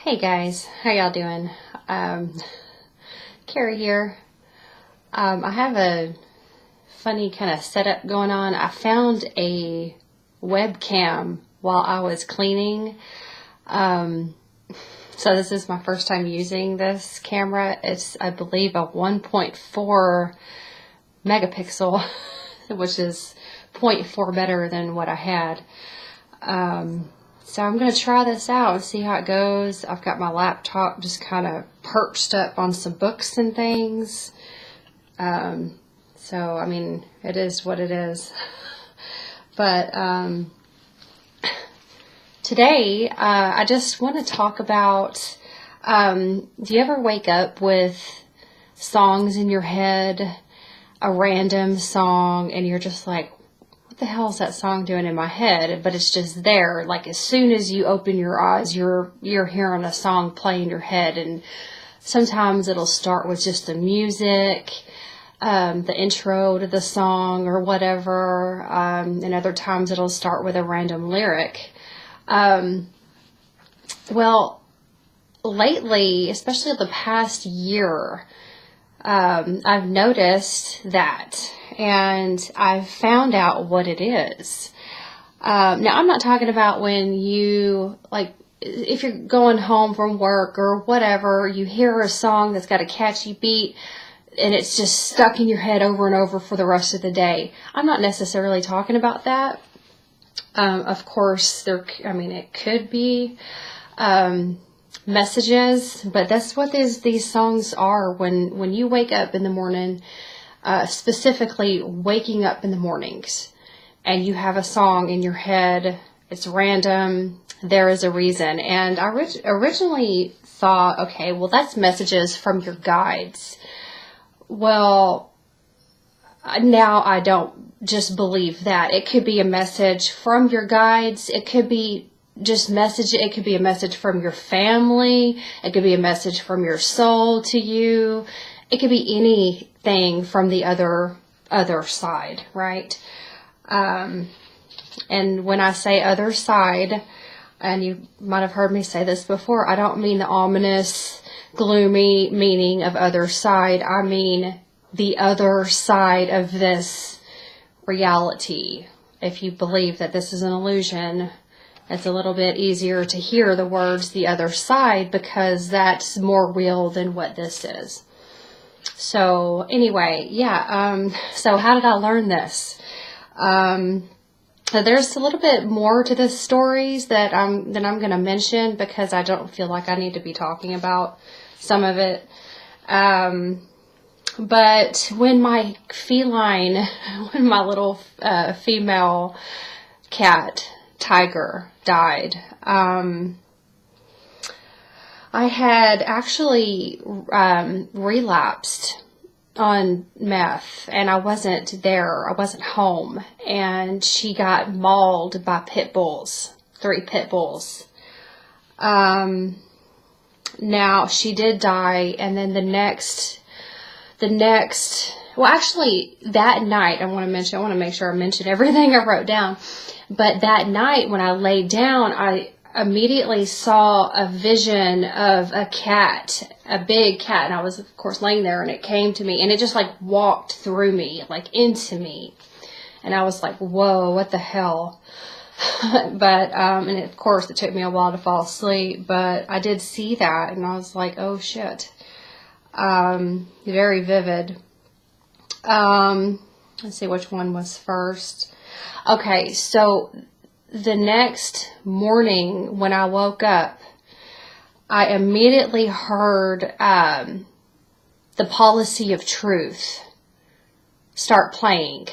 Hey guys, how y'all doing? Carrie here. I have a funny kind of setup going on. I found a webcam while I was cleaning. So this is my first time using this camera. It's, I believe, a 1.4 megapixel, which is 0.4 better than what I had. So I'm going to try this out and see how it goes. I've got my laptop just kind of perched up on some books and things. So, I mean, it is what it is. But today, I just want to talk about, do you ever wake up with songs in your head, a random song, and you're just like, what the hell is that song doing in my head? But it's just there. Like as soon as you open your eyes, you're hearing a song play in your head. And sometimes it'll start with just the music, the intro to the song or whatever. And other times it'll start with a random lyric. Well, lately, especially the past year, I've noticed that, and I've found out what it is. Now, I'm not talking about when you, like, if you're going home from work or whatever, you hear a song that's got a catchy beat, and it's just stuck in your head over and over for the rest of the day. I'm not necessarily talking about that. Of course, it could be, messages, but that's what these songs are. When you wake up in the morning, specifically waking up in the mornings, and you have a song in your head, it's random, there is a reason. And I originally thought, okay, well, that's messages from your guides. Well, now I don't just believe that. It could be a message from your guides. It could be just message. It could be a message from your family. It could be a message from your soul to you. It could be anything from the other side, right? And when I say other side, and you might have heard me say this before, I don't mean the ominous, gloomy meaning of other side. I mean the other side of this reality. If you believe that this is an illusion, it's a little bit easier to hear the words the other side, because that's more real than what this is. So anyway, yeah, so how did I learn this? So there's a little bit more to the stories that I'm going to mention, because I don't feel like I need to be talking about some of it. But when my little female cat, Tiger, died, I had actually relapsed on meth, and I wasn't there. I wasn't home, and she got mauled by pit bulls, 3 pit bulls. Now she did die, and then the next, well, actually that night, I want to make sure I mention everything I wrote down. But that night when I laid down, I immediately saw a vision of a cat, a big cat. And I was, of course, laying there, and it came to me, and it just like walked through me, like into me. And I was like, whoa, what the hell? But, and of course it took me a while to fall asleep, but I did see that, and I was like, oh shit. Very vivid. Let's see which one was first. Okay, so the next morning when I woke up, I immediately heard The Policy of Truth start playing.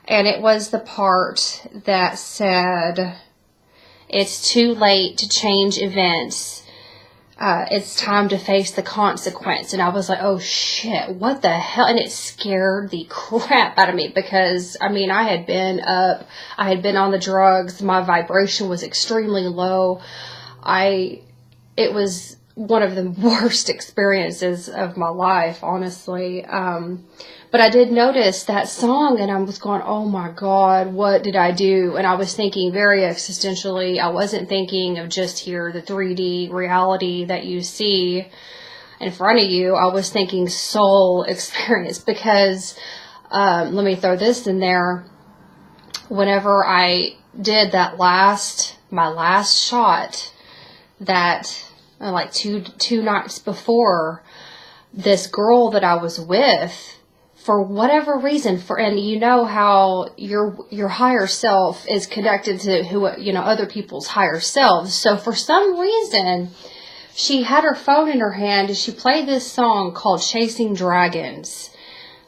And it was the part that said, it's too late to change events. It's time to face the consequence. And I was like, oh shit, what the hell? And it scared the crap out of me, because I had been up, I had been on the drugs, my vibration was extremely low. It was one of the worst experiences of my life, honestly. But I did notice that song, and I was going, oh my God, what did I do? And I was thinking very existentially. I wasn't thinking of just here, the 3D reality that you see in front of you. I was thinking soul experience, because, let me throw this in there. Whenever I did my last shot, that like two nights before, this girl that I was with, for whatever reason, and you know how your higher self is connected to other people's higher selves. So for some reason, she had her phone in her hand and she played this song called "Chasing Dragons"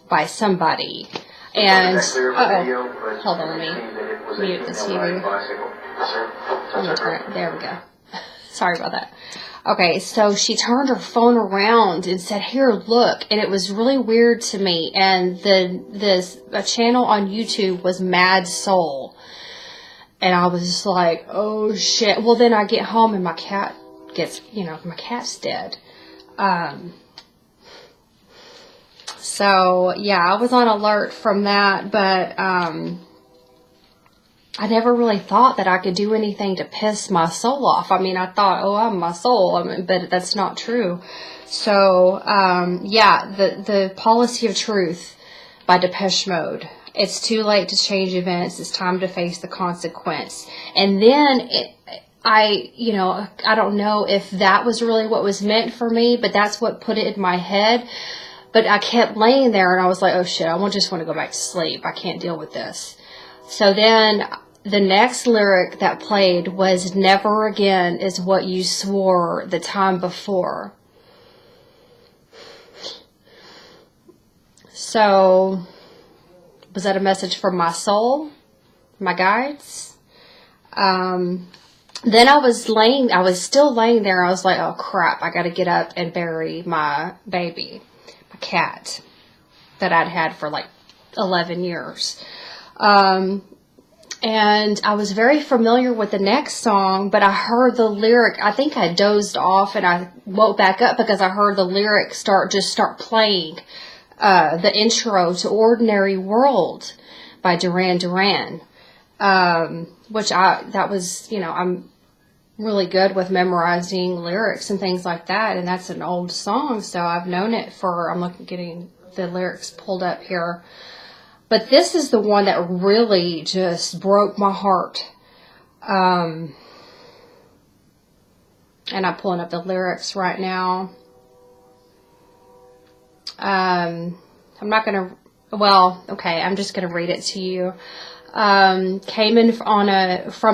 by somebody. And hold on, let me mute the TV. I'm gonna turn it. There we go. Sorry about that. Okay, so she turned her phone around and said, "Here, look." And it was really weird to me. And a channel on YouTube was Mad Soul. And I was just like, oh shit. Well, then I get home and my cat my cat's dead. So yeah, I was on alert from that, but, I never really thought that I could do anything to piss my soul off. I mean, I thought, oh, I'm my soul, but that's not true. So, yeah, the Policy of Truth by Depeche Mode. It's too late to change events. It's time to face the consequence. And then I don't know if that was really what was meant for me, but that's what put it in my head. But I kept laying there and I was like, oh shit, I just want to go back to sleep. I can't deal with this. So then the next lyric that played was, "Never again is what you swore the time before." So, was that a message from my soul? My guides? Then I was still laying there. I was like, oh crap, I gotta get up and bury my baby, my cat, that I'd had for like 11 years. And I was very familiar with the next song, but I heard the lyric. I think I dozed off and I woke back up because I heard the lyric start playing, the intro to "Ordinary World" by Duran Duran, I'm really good with memorizing lyrics and things like that. And that's an old song, so I've known it getting the lyrics pulled up here. But this is the one that really just broke my heart. And I'm pulling up the lyrics right now. I'm just going to read it to you. Came in from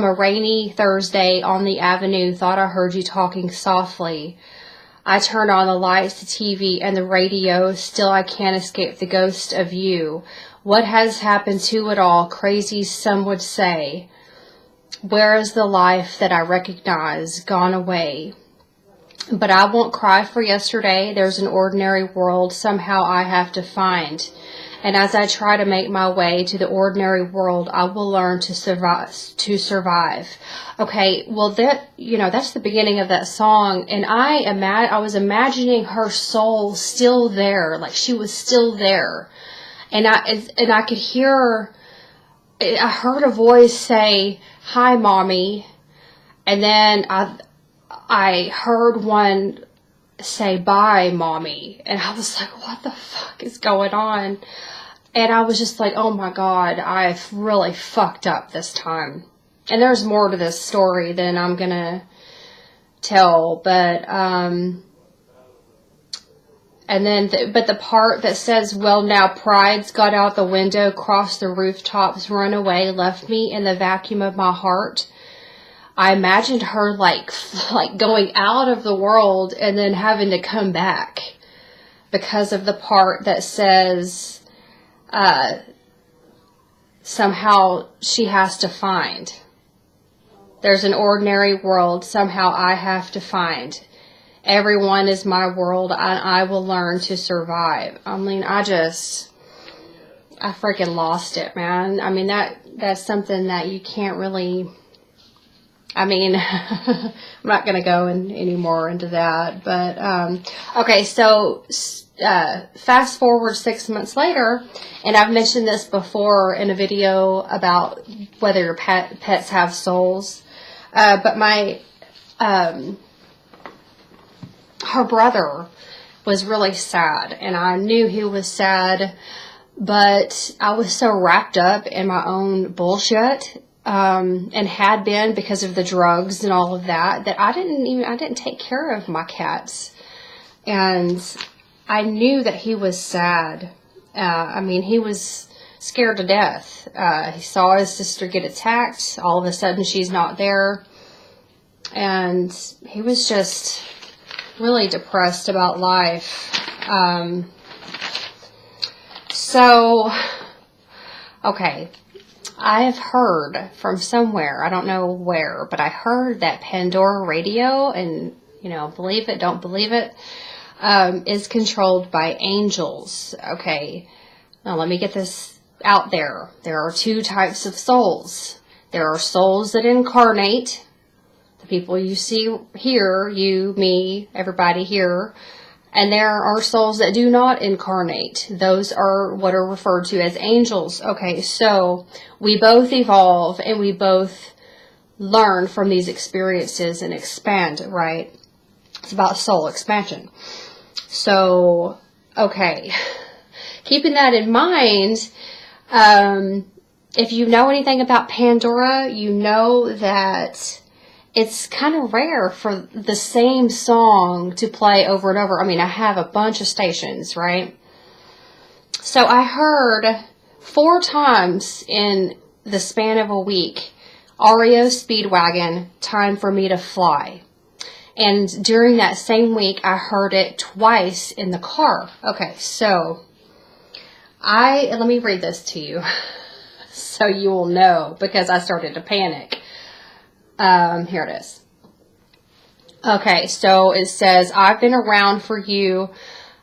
a rainy Thursday on the avenue, thought I heard you talking softly. I turned on the lights, the TV, and the radio. Still I can't escape the ghost of you. What has happened to it all? Crazy, some would say. Where is the life that I recognize? Gone away. But I won't cry for yesterday. There's an ordinary world somehow I have to find. And as I try to make my way to the ordinary world, I will learn to survive. Okay, well that's the beginning of that song. And I was imagining her soul still there, like she was still there. And I could hear, I heard a voice say, "Hi, Mommy." And then I heard one say, "Bye, Mommy." And I was like, what the fuck is going on? And I was just like, oh my God, I've really fucked up this time. And there's more to this story than I'm gonna tell, but, but the part that says, "Well, now pride's got out the window, crossed the rooftops, run away, left me in the vacuum of my heart." I imagined her like going out of the world and then having to come back because of the part that says, somehow she has to find. There's an ordinary world somehow I have to find. Everyone is my world, and I will learn to survive. I mean, I freaking lost it, man. I mean, that's something that you can't really I mean, I'm not going to go any more into that. But, okay, so fast forward 6 months later, and I've mentioned this before in a video about whether your pets have souls. But her brother was really sad, and I knew he was sad, but I was so wrapped up in my own bullshit, and had been because of the drugs and all of that, that I didn't take care of my cats. And I knew that he was sad. I mean, he was scared to death. He saw his sister get attacked. All of a sudden, she's not there. And he was just really depressed about life. Okay. I have heard from somewhere, I don't know where, but I heard that Pandora Radio, and, believe it, don't believe it, is controlled by angels. Okay. Now let me get this out there. There are two types of souls. There are souls that incarnate. The people you see here, you, me, everybody here. And there are souls that do not incarnate. Those are what are referred to as angels. Okay, so we both evolve and we both learn from these experiences and expand, right? It's about soul expansion. So, okay, keeping that in mind, if you know anything about Pandora, you know that it's kind of rare for the same song to play over and over. I mean, I have a bunch of stations, right? So I heard 4 times in the span of a week, REO Speedwagon, Time for Me to Fly. And during that same week, I heard it twice in the car. Okay, so let me read this to you so you will know, because I started to panic. Here it is. Okay, so it says, I've been around for you,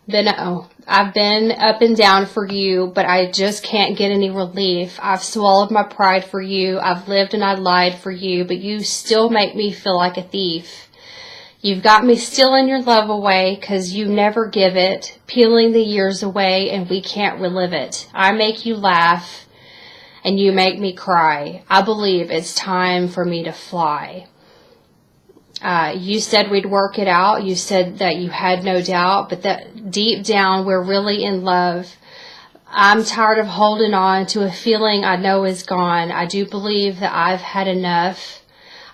I've been up and down for you, but I just can't get any relief. I've swallowed my pride for you. I've lived and I lied for you, but you still make me feel like a thief. You've got me stealing your love away, 'cause you never give it, peeling the years away, and we can't relive it. I make you laugh and you make me cry. I believe it's time for me to fly. You said we'd work it out. You said that you had no doubt, but that deep down we're really in love. I'm tired of holding on to a feeling I know is gone. I do believe that I've had enough.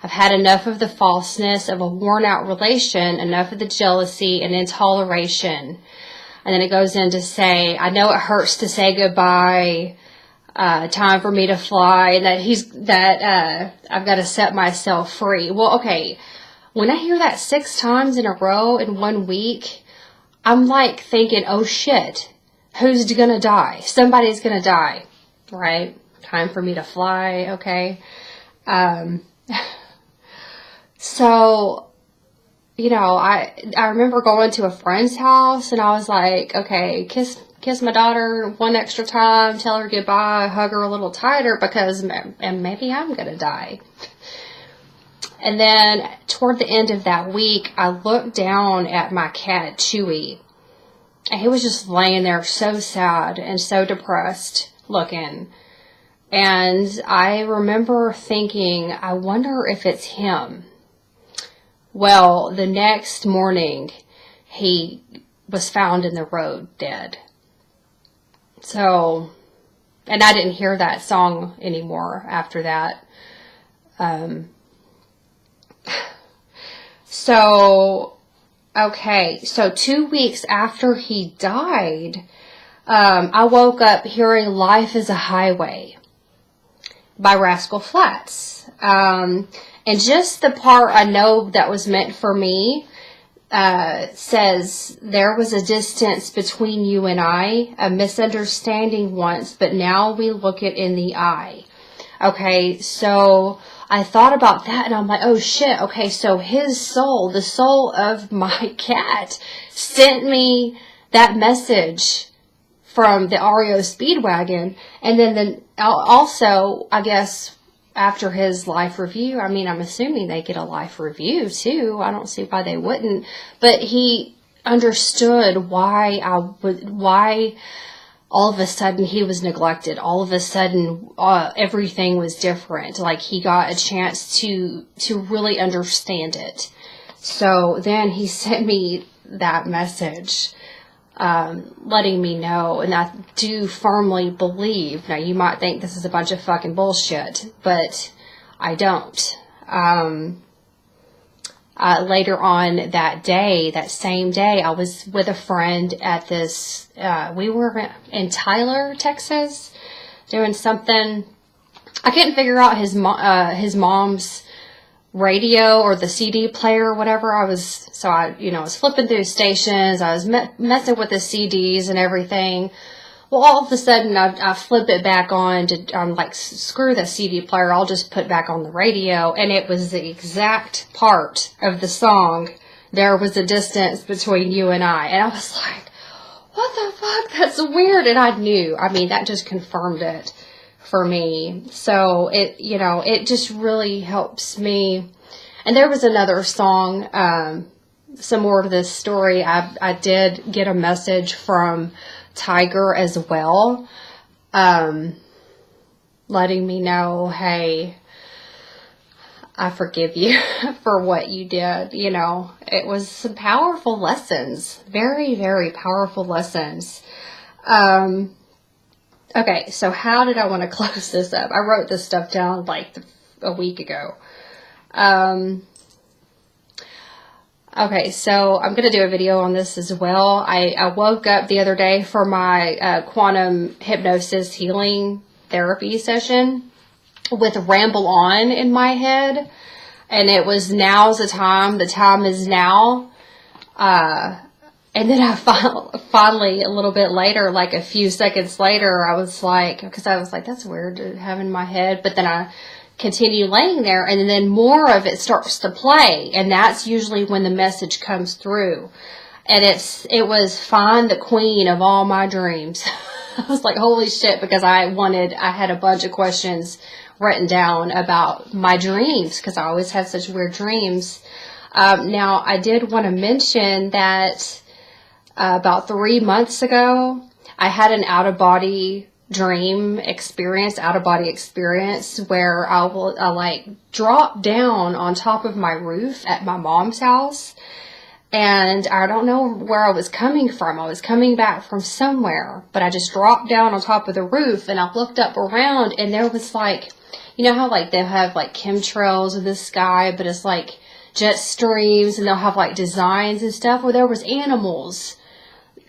I've had enough of the falseness of a worn out relation, enough of the jealousy and intoleration. And then it goes in to say, I know it hurts to say goodbye. Time for me to fly, and that I've got to set myself free. Well, okay, when I hear that 6 times in a row in 1 week, I'm like thinking, oh shit, who's gonna die? Somebody's gonna die, right? Time for me to fly, okay? So, I remember going to a friend's house, and I was like, okay, kiss my daughter 1 extra time, tell her goodbye, hug her a little tighter, because maybe I'm going to die. And then toward the end of that week, I looked down at my cat, Chewy, and he was just laying there so sad and so depressed looking. And I remember thinking, I wonder if it's him. Well, the next morning, he was found in the road dead. So, and I didn't hear that song anymore after that. Okay, so 2 weeks after he died, I woke up hearing Life is a Highway by Rascal Flatts. And just the part I know that was meant for me, says, there was a distance between you and I, a misunderstanding once, but now we look it in the eye. Okay, so I thought about that, and I'm like, oh shit, okay, so his soul, the soul of my cat, sent me that message from the REO Speedwagon, and then also, I guess, after his life review, I mean, I'm assuming they get a life review too. I don't see why they wouldn't. But he understood why all of a sudden he was neglected. All of a sudden, everything was different. Like, he got a chance to really understand it. So then he sent me that message, letting me know, and I do firmly believe, now you might think this is a bunch of fucking bullshit, but I don't. Later on that day, that same day, I was with a friend at this, we were in Tyler, Texas, doing something. I couldn't figure out his mom's radio or the CD player or whatever. I was flipping through stations. I was messing with the CDs and everything. Well, all of a sudden, I flip it back on to, I'm like, screw the CD player, I'll just put back on the radio. And it was the exact part of the song, There Was a Distance Between You and I. And I was like, what the fuck? That's weird. And I knew. I mean, that just confirmed it for me. So, it just really helps me. And there was another song, some more to this story. I did get a message from Tiger as well, letting me know, hey, I forgive you for what you did. It was some powerful lessons, very, very powerful lessons. Okay, so how did I want to close this up? I wrote this stuff down like a week ago. Okay, so I'm going to do a video on this as well. I woke up the other day for my quantum hypnosis healing therapy session with Ramble On in my head. And it was now's the time is now. And then I finally, a little bit later, like a few seconds later, I was like, that's weird to have in my head. But then I continue laying there, and then more of it starts to play, and that's usually when the message comes through. And it was find the queen of all my dreams. I was like, holy shit, because I had a bunch of questions written down about my dreams, because I always had such weird dreams. Now, I did want to mention that about 3 months ago, I had an out-of-body experience where I dropped down on top of my roof at my mom's house, and I don't know where I was coming from. I was coming back from somewhere, but I just dropped down on top of the roof, and I looked up around, and there was how they'll have chemtrails in the sky, but it's jet streams, and they'll have designs and stuff. Well, there was animals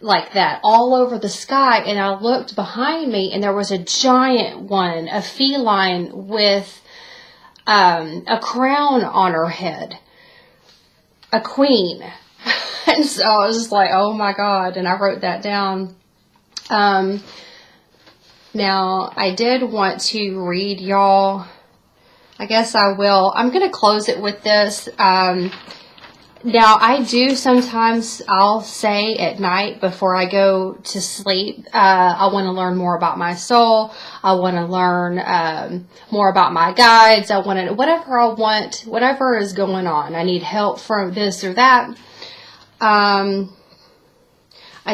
like that all over the sky, and I looked behind me, and there was a giant one, a feline with a crown on her head, a queen. And so I was just like, oh my god, and I wrote that down. Now, I did want to read y'all, I guess I will. I'm going to close it with this. Now, I do sometimes, I'll say at night before I go to sleep, I want to learn more about my soul. I want to learn more about my guides. Whatever is going on. I need help from this or that. I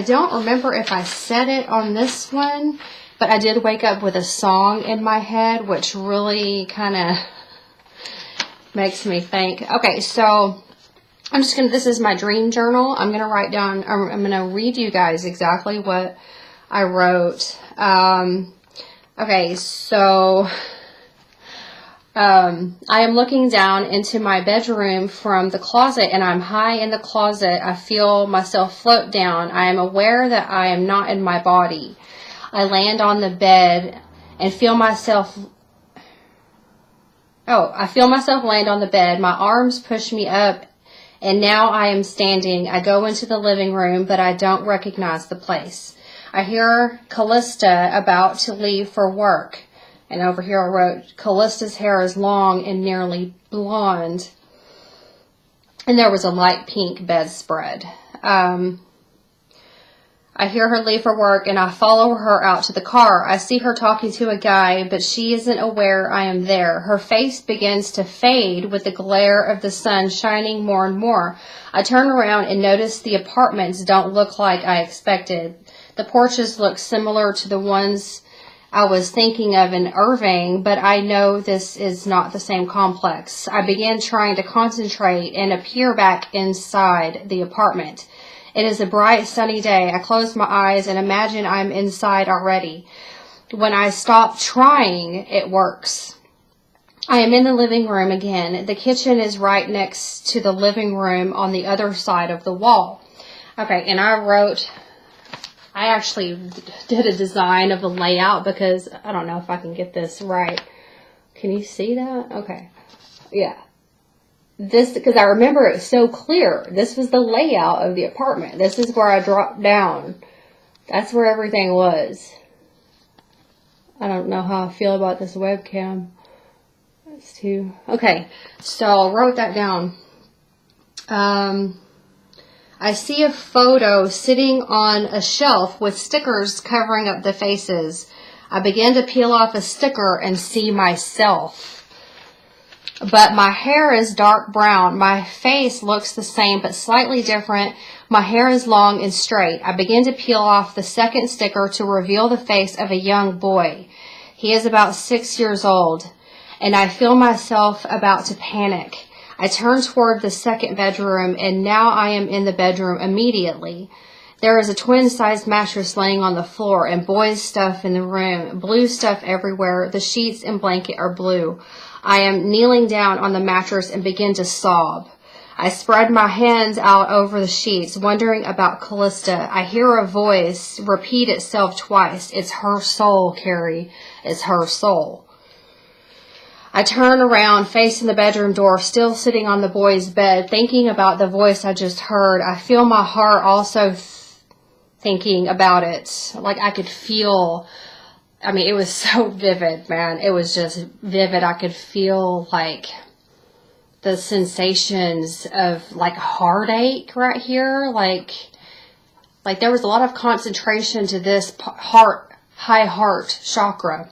don't remember if I said it on this one, but I did wake up with a song in my head, which really kind of makes me think. Okay, so this is my dream journal. I'm going to read you guys exactly what I wrote. Okay, so, I am looking down into my bedroom from the closet, and I'm high in the closet. I feel myself float down. I am aware that I am not in my body. I land on the bed and feel myself land on the bed. My arms push me up, and now I am standing. I go into the living room, but I don't recognize the place. I hear Callista about to leave for work. And over here I wrote, Callista's hair is long and nearly blonde. And there was a light pink bedspread. I hear her leave for work and I follow her out to the car. I see her talking to a guy, but she isn't aware I am there. Her face begins to fade with the glare of the sun shining more and more. I turn around and notice the apartments don't look like I expected. The porches look similar to the ones I was thinking of in Irving, but I know this is not the same complex. I begin trying to concentrate and appear back inside the apartment. It is a bright, sunny day. I close my eyes and imagine I'm inside already. When I stop trying, it works. I am in the living room again. The kitchen is right next to the living room on the other side of the wall. Okay, and I actually did a design of the layout because I don't know if I can get this right. Can you see that? Okay. Yeah. This, because I remember it so clear. This was the layout of the apartment. This is where I dropped down. That's where everything was. I don't know how I feel about this webcam. That's too... Okay, so I wrote that down. I see a photo sitting on a shelf with stickers covering up the faces. I begin to peel off a sticker and see myself. But my hair is dark brown. My face looks the same but slightly different. My hair is long and straight. I begin to peel off the second sticker to reveal the face of a young boy. He is about 6 years old, and I feel myself about to panic. I turn toward the second bedroom, and now I am in the bedroom immediately. There is a twin-sized mattress laying on the floor and boys' stuff in the room. Blue stuff everywhere. The sheets and blanket are blue. I am kneeling down on the mattress and begin to sob. I spread my hands out over the sheets, wondering about Callista. I hear a voice repeat itself twice. It's her soul, Carrie. It's her soul. I turn around, facing the bedroom door, still sitting on the boy's bed, thinking about the voice I just heard. I feel my heart also thinking about it. Like I could feel... I mean, it was so vivid, man. It was just vivid. I could feel, like, the sensations of, like, heartache right here. Like there was a lot of concentration to this high heart chakra.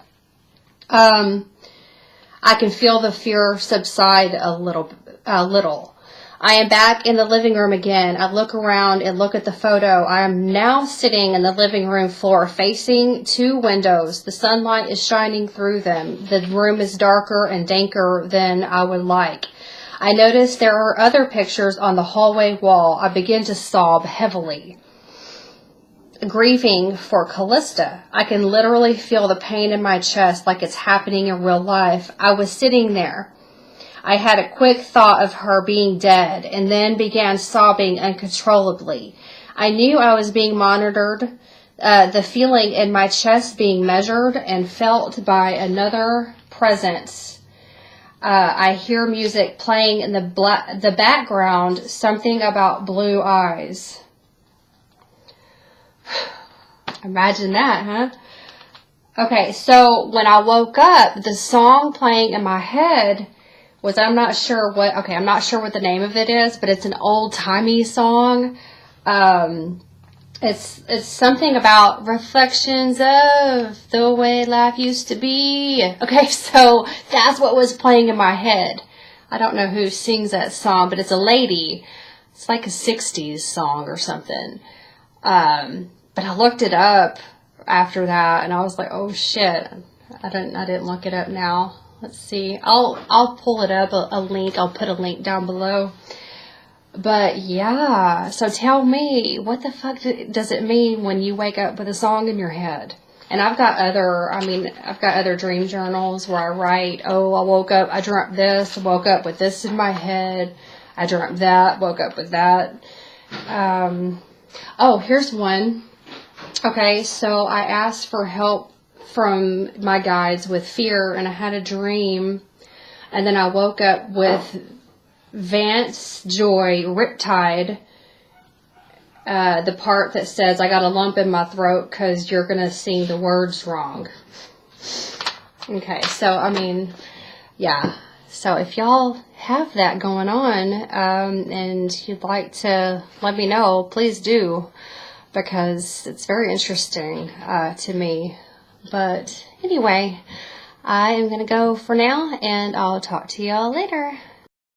I can feel the fear subside a little. I am back in the living room again. I look around and look at the photo. I am now sitting in the living room floor facing two windows. The sunlight is shining through them. The room is darker and danker than I would like. I notice there are other pictures on the hallway wall. I begin to sob heavily. Grieving for Callista. I can literally feel the pain in my chest like it's happening in real life. I was sitting there. I had a quick thought of her being dead and then began sobbing uncontrollably. I knew I was being monitored, the feeling in my chest being measured and felt by another presence. I hear music playing in the background, something about blue eyes. Imagine that, huh? Okay, so when I woke up, the song playing in my head was, I'm not sure what the name of it is, but it's an old-timey song. It's something about reflections of the way life used to be. Okay, so that's what was playing in my head. I don't know who sings that song, but it's a lady. It's like a 60s song or something. But I looked it up after that, and I was like, oh shit. I didn't look it up now. Let's see. I'll pull it up, a link. I'll put a link down below. But yeah, so tell me, what the fuck does it mean when you wake up with a song in your head? And I've got other dream journals where I write, oh, I woke up, I dreamt this, I woke up with this in my head, I dreamt that, woke up with that. Oh, here's one. Okay, so I asked for help from my guides with fear, and I had a dream, and then I woke up with Vance Joy Riptide, the part that says, I got a lump in my throat because you're going to sing the words wrong. Okay, so, I mean, yeah. So if y'all have that going on, and you'd like to let me know, please do. because it's very interesting to me. But anyway, I am going to go for now, and I'll talk to y'all later.